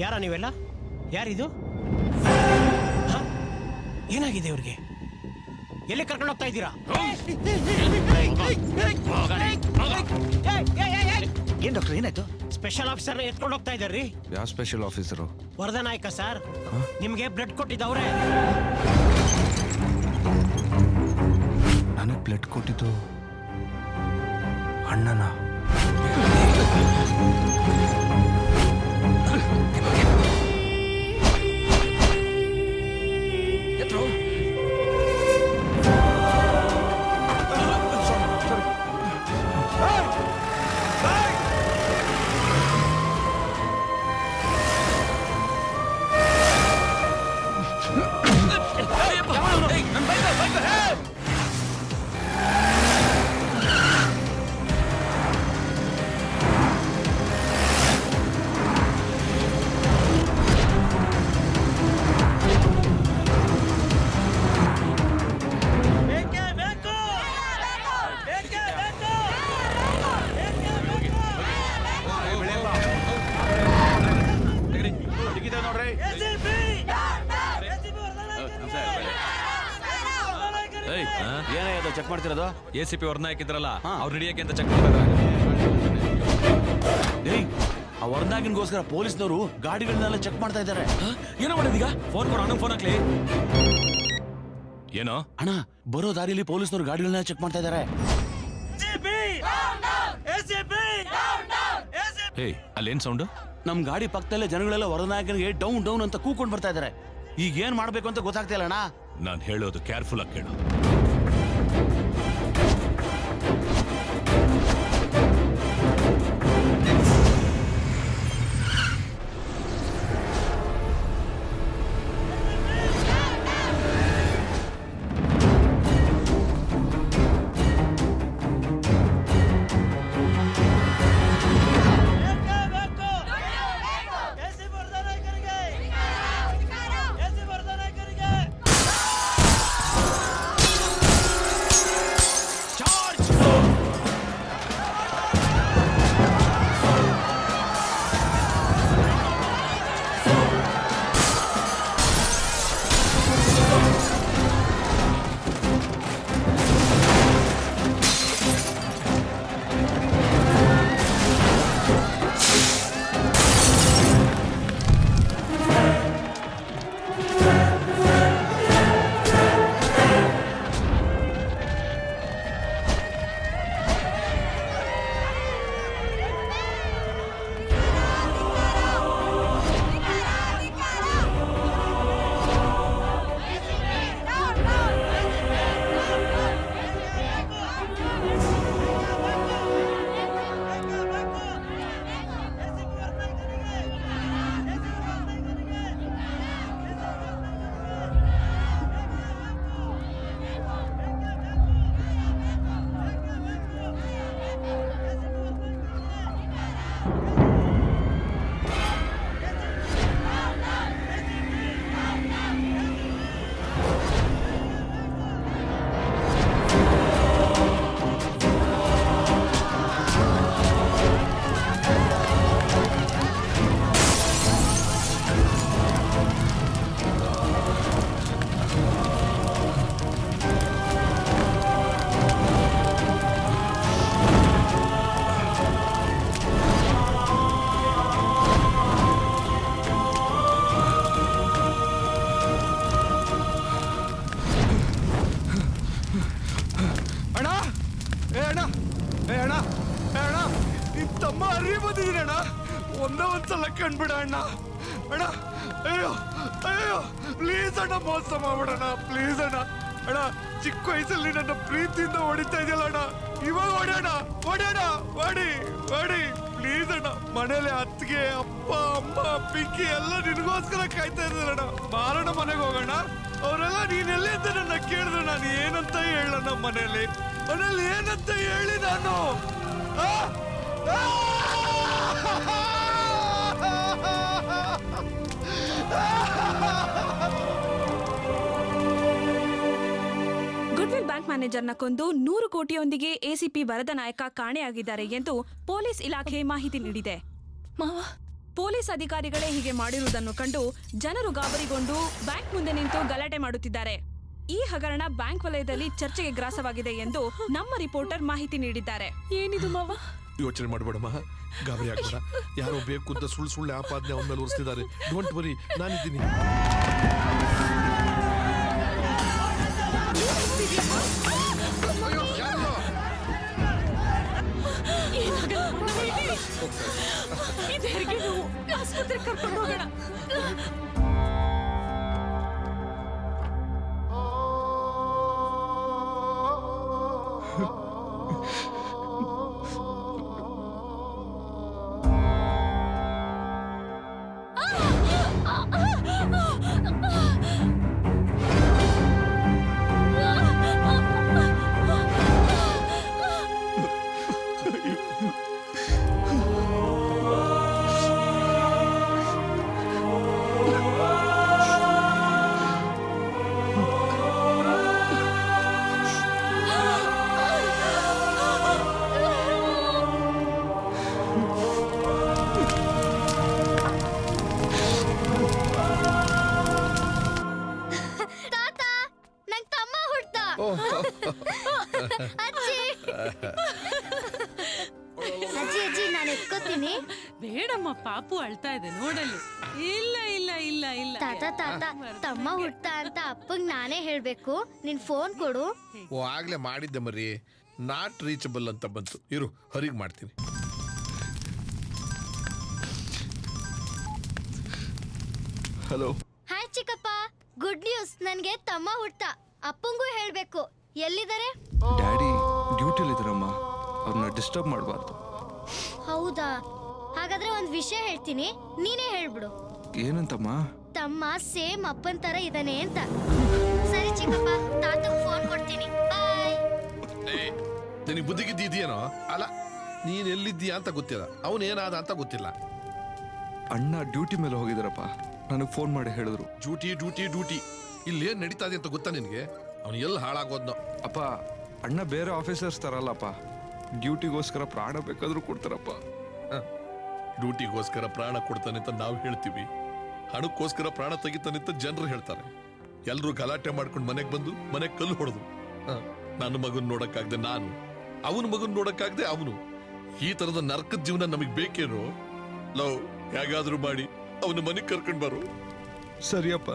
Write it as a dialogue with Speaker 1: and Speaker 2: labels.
Speaker 1: ಯಾರ ನೀವೆಲ್ಲ? ಯಾರಿದು? ಏನಾಗಿದೆ ಇವ್ರಿಗೆ? ಎಲ್ಲಿ ಕರ್ಕೊಂಡು ಹೋಗ್ತಾ ಇದ್ದೀರಾ?
Speaker 2: ಏನ್ ಡಾಕ್ಟರ್ ಏನಾಯ್ತು?
Speaker 1: ಸ್ಪೆಷಲ್ ಆಫೀಸರ್ ಎತ್ಕೊಂಡು ಹೋಗ್ತಾ ಇದ್ದಾರ್ರಿ.
Speaker 2: ಯಾವ special officer?
Speaker 1: Varada Naik sir, ನಿಮ್ಗೆ ಬ್ಲಡ್ ಕೊಟ್ಟಿದ್ದವ್ರೆ.
Speaker 2: ನನಗೆ ಬ್ಲಡ್ ಕೊಟ್ಟಿದ್ದು ಅಣ್ಣನ?
Speaker 3: ಏನಾಯ್ತು ಚೆಕ್ ಮಾಡ್ತಿರೋದು?
Speaker 4: ACP ವರದಾ ಹಾಕಿದ್ರಲ್ಲ, ಅವ್ರು ಹಿಡಿಯಕ್ಕೆ ಅಂತ ಚೆಕ್ ಮಾಡ್ತಾರೆ.
Speaker 3: ಆ ವರದಾಗಿನ್ಗೋಸ್ಕರ ಪೊಲೀಸ್ನವರು ಗಾಡಿಗಳನ್ನೆಲ್ಲ ಚೆಕ್ ಮಾಡ್ತಾ ಇದ್ದಾರೆ.
Speaker 4: ಏನೋ ಮಾಡೋದೀಗ? ಫೋನ್ ಕೊಡು, ಅಣ್ಣಂಗೆ ಫೋನ್ ಹಾಕ್ಲಿ. ಏನೋ
Speaker 3: ಅಣ್ಣ, ಬರೋ ದಾರಿಯಲ್ಲಿ ಪೊಲೀಸ್ನವರು ಗಾಡಿಗಳನ್ನ ಚೆಕ್ ಮಾಡ್ತಾ ಇದ್ದಾರೆ.
Speaker 4: ಅಲ್ಲೇನ್ ಸೌಂಡ್?
Speaker 3: ನಮ್ ಗಾಡಿ ಪಕ್ಕದಲ್ಲೇ ಜನಗಳೆಲ್ಲ ವರನಾಯಕನಿಗೆ ಡೌನ್ ಡೌನ್ ಅಂತ ಕೂಕೊಂಡು ಬರ್ತಾ ಇದಾರೆ. ಈಗ ಏನ್ ಮಾಡ್ಬೇಕು ಅಂತ ಗೊತ್ತಾಗ್ತಾ ಇಲ್ಲ ಅಣ್ಣ.
Speaker 4: ನಾನು ಹೇಳೋದು ಕೇರ್ಫುಲ್ ಆಗಿ ಕೇಳು.
Speaker 2: ಒಂದ್ಸಲ ಕಂಡ್ಬಿಡ ಅಣ್ಣ. ಅಣ್ಣ ಅಯ್ಯೋ ಅಯ್ಯೋ ಪ್ಲೀಸ್ ಅಣ್ಣ, ಮೋಸ ಮಾಡ್ಬಿಡಣ್ಣ ಪ್ಲೀಸ್ ಅಣ್ಣ. ಅಣ್ಣ ಚಿಕ್ಕ ವಯಸ್ಸಲ್ಲಿ ನನ್ನ ಪ್ರೀತಿಯಿಂದ ಹೊಡಿತಾ ಇದೆಯಲ್ಲ ಅಣ್ಣ, ಇವಾಗ ಹೊಡೆಯೋಣ ಹೊಡೆಯೋಣ ಹೊಡಿ ಹೊಡಿ ಪ್ಲೀಸ್ ಅಣ್ಣ. ಮನೇಲಿ ಅತ್ತಿಗೆ ಅಪ್ಪ ಅಮ್ಮ ಪಿಂಕಿ ಎಲ್ಲ ನಿನಗೋಸ್ಕರ ಕಾಯ್ತಾ ಇದ್ದಾರಣ್ಣ. ಬಾರಣ್ಣ ಮನೆಗೆ ಹೋಗೋಣ. ಅವರೆಲ್ಲ ನೀನೆಲ್ಲೇ ಅಂತ ನನ್ನ ಕೇಳಿದ್ರೆ ನಾನು ಏನಂತ ಹೇಳಣ್ಣ? ಮನೇಲಿ ಏನಂತ ಹೇಳಿ ನಾನು?
Speaker 5: ಗುಡ್ವಿಲ್ ಬ್ಯಾಂಕ್ ಮ್ಯಾನೇಜರ್ನ ಕೊಂದು 100 ಕೋಟಿಯೊಂದಿಗೆ ಎಸಿಪಿ ವರದಾ ನಾಯಕ ಕಾಣೆಯಾಗಿದ್ದಾರೆ ಎಂದು ಪೊಲೀಸ್ ಇಲಾಖೆ ಮಾಹಿತಿ ನೀಡಿದೆ.
Speaker 6: ಮಾವ
Speaker 5: ಪೊಲೀಸ್ ಅಧಿಕಾರಿಗಳೇ ಹೀಗೆ ಮಾಡಿರುವುದನ್ನು ಕಂಡು ಜನರು ಗಾಬರಿಗೊಂಡು ಬ್ಯಾಂಕ್ ಮುಂದೆ ನಿಂತು ಗಲಾಟೆ ಮಾಡುತ್ತಿದ್ದಾರೆ. ಈ ಹಗರಣ ಬ್ಯಾಂಕ್ ವಲಯದಲ್ಲಿ ಚರ್ಚೆಗೆ ಗ್ರಾಸವಾಗಿದೆ ಎಂದು ನಮ್ಮ ರಿಪೋರ್ಟರ್ ಮಾಹಿತಿ ನೀಡಿದ್ದಾರೆ. ಏನಿದು ಮಾವ?
Speaker 2: ಯೋಚನೆ ಮಾಡಬೇಡಮ್ಮ, ಗಾಬರಿ ಆಗ್ಬೇಡ. ಯಾರೋ ಬೇಕು ಅಂತ ಸುಳ್ಳು ಆಪಾದನೆ ಅವನ ಮೇಲೆ ಹೊರಿಸ್ತಿದ್ದಾರೆ. ಡೋಂಟ್ ವರಿ, ನಾನಿದ್ದೀನಿ.
Speaker 5: ಆಸ್ಪತ್ರೆಗೆ ಕರ್ಕೊಂಡು ಹೋಗೋಣ.
Speaker 6: ಅಜ್ಜಿ ಅಜ್ಜಿ ನಾನು ಎತ್ಕೋತೀನಿ.
Speaker 7: ಬೇಡಮ್ಮ, ಪಾಪು ಅಳ್ತಾ ಇದೆ ನೋಡಲ್ಲಿ. ಇಲ್ಲ ಇಲ್ಲ ಇಲ್ಲ ಇಲ್ಲ
Speaker 6: ತಾತ ತಾತ ತಮ್ಮ ಹುಟ್ಟ ಅಂತ ಅಪ್ಪಂಗ್ ನಾನೇ ಹೇಳ್ಬೇಕು. ನಿನ್ ಫೋನ್ ಕೊಡು.
Speaker 2: ಓ, ಆಗ್ಲೇ ಮಾಡಿದ್ದೆ ಮರಿ. ನಾಟ್ ರೀಚಬಲ್ ಅಂತ ಬಂತು. ಇರು, ಹರಿಗ್ ಮಾಡ್ತೀನಿ. ಹಲೋ.
Speaker 6: ಹಾಯ್ ಚಿಕ್ಕಪ್ಪ, ಗುಡ್ ನ್ಯೂಸ್. ನನ್ಗೆ ತಮ್ಮ ಹುಟ್ಟ. ಅಪ್ಪಂಗೂ ಹೇಳ್ಬೇಕು. ಎಲ್ಲಿದ್ದಾರೆ?
Speaker 8: ಡ್ಯಾಡಿ ಡ್ಯೂಟಿಲಿ ಇದ್ರಮ್ಮ, ಅವ್ರನ್ನ ಡಿಸ್ಟರ್ಬ್ ಮಾಡಬಾರ್ದು.
Speaker 6: ಹೌದಾ? ಹಾಗಾದ್ರೆ ಒಂದ್ ವಿಷಯ ಹೇಳ್ತೀನಿ, ನೀನೇ ಹೇಳ್ಬಿಡು.
Speaker 8: ಏನಂತಮ್ಮ?
Speaker 6: ತಮ್ಮ ಸೇಮ್ ಅಪ್ಪನ್ ತರ ಇದಾನೆ ಅಂತ. ಸರಿ ಚಿಕ್ಕಪ್ಪ, ತಾತಂಗ್ ಫೋನ್ ಕೊಡ್ತೀನಿ. ಬಾಯ್.
Speaker 2: ನಿನಗೆ ಬುದ್ಧಿಗಿದ್ದೀಯೇನೋ? ಅಲ್ಲ, ನೀನ್ ಎಲ್ಲಿದ್ದೀಯಾ ಅಂತ ಗೊತ್ತಿಲ್ಲ, ಅವನೇನಾದ ಅಂತ ಗೊತ್ತಿಲ್ಲ.
Speaker 8: ಅಣ್ಣ ಡ್ಯೂಟಿ ಮೇಲೆ ಹೋಗಿದಾರಪ್ಪ, ನನಗೆ ಫೋನ್ ಮಾಡಿ ಹೇಳಿದ್ರು.
Speaker 2: ಡ್ಯೂಟಿ ಡ್ಯೂಟಿ ಡ್ಯೂಟಿ ಇಲ್ಲೇನ್ ನಡೀತಾ ಇದೆ ಅಂತ ಗೊತ್ತಾ ನಿನಗೆ? ಅವನು ಎಲ್ಲಿ ಹಾಳಾಗೋದ್ನೋ.
Speaker 8: ಅಪ್ಪ, ಅಣ್ಣ ಬೇರೆ ಆಫೀಸರ್ಸ್ ತರಲ್ಲಪ್ಪ, ಡ್ಯೂಟಿಗೋಸ್ಕರ ಪ್ರಾಣ ಬೇಕಾದ್ರೂ ಕೊಡ್ತಾರಪ್ಪ.
Speaker 2: ಡ್ಯೂಟಿಗೋಸ್ಕರ ಪ್ರಾಣ ಕೊಡ್ತಾನೆ ಅಂತ ನಾವು ಹೇಳ್ತೀವಿ, ಹಣಕ್ಕೋಸ್ಕರ ಪ್ರಾಣ ತೆಗಿತಾನೆ ಅಂತ ಜನರು ಹೇಳ್ತಾರೆ. ಎಲ್ರು ಗಲಾಟೆ ಮಾಡ್ಕೊಂಡು ಮನೆಗೆ ಬಂದು ಮನೆಗೆ ಕಲ್ಲು ಹೊಡೆದು, ನನ್ನ ಮಗನ್ ನೋಡಕ್ಕಾಗ್ದೆ ನಾನು, ಅವನ ಮಗನ್ ನೋಡಕ್ಕಾಗ್ದೆ ಅವನು. ಈ ತರದ ನರ್ಕದ ಜೀವನ ನಮಗ್ ಬೇಕೇನೋ? ಲವ್, ಹೇಗಾದ್ರೂ ಮಾಡಿ ಅವನ ಮನೆಗೆ ಕರ್ಕೊಂಡ್ ಬರು.
Speaker 8: ಸರಿಯಪ್ಪ.